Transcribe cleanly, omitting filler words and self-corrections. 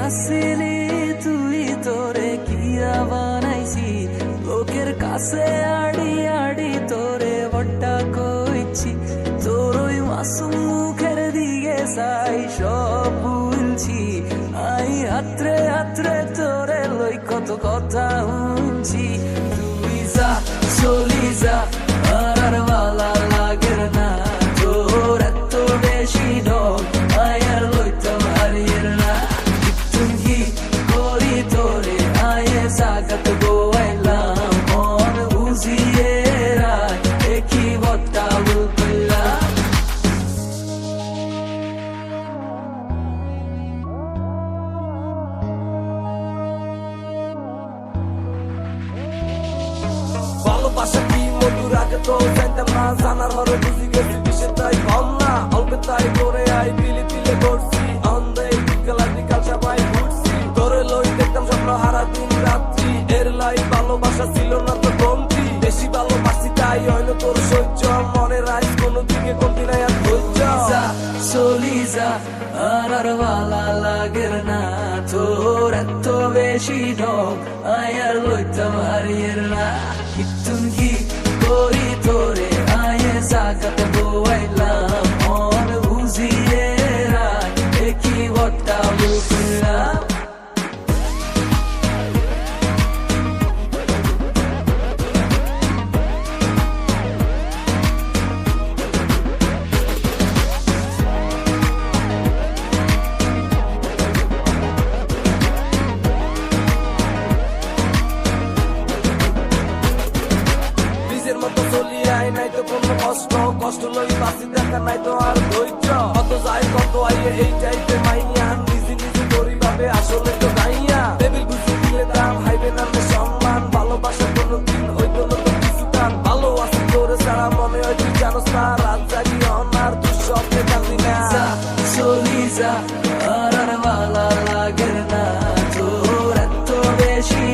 আসিলি তুই তোরে কিয়া বানাইছি লোকের কাছে আড়ি আড়ি তোরে বড্ডা কইছি তোর ওই মাসুম মুখের দিকে চাই সব ভুলছি আই হাতরে হাতরে তোরে লই কত কথা শুনছি তুই যা চলি যা আর ভালা লাগের না তোর এত বেশি ডর আয়ার লইতাম হারিয়ের না তুমি করি তোরে আয়ে জাগাত গোয়াইলাম মন বুঝিয়ে রায় একই বট্টা বললাম ভালোবাসা কি মধুর আগে তো জানতাম না জানার হরে বুঝি গেছি কিসে তাই কম না অল্পে তাই করে আই পিলে পিলে করছি অন্ধে বিকাল বিকাল সবাই ঘুরছি তোরে লই দেখতাম স্বপ্ন হারা দিন রাত্রি এর লাই ভালোবাসা ছিল না তো কমতি বেশি ভালোবাসি তাই হইলো তোর সহ্য মনের আইস কোনো দিকে কমতি নাই আর ধৈর্য চলি যা আর ভালা লাগের না তোর এত বেশি ঢং আয়ার লইতাম হারিয়ের না তুমি করি তোরে আয়ে জাগাত গোয়াইলাম মন বুঝিয়ে রায় একই বট্টা বললাম নাই তো কোনো কষ্ট কষ্ট লই বাসি দেখা নাই তো আর ধৈর্য কত যায় কত আইয়ে এই চাইতে মাইয়া নিজে নিজে করি ভাবে আসলে তো গাইয়া টেবিল বুঝে দিলে দাম হাইবে নামে সম্মান ভালোবাসা কোনো দিন হইতো না তো কিছু দাম ভালো আছি তোরে সারা মনে হয় তুই জানোস না রাত জাগি অনার তুই স্বপ্নে কাঁদি না চলি যা আর ভালা লাগের না তোর এত বেশি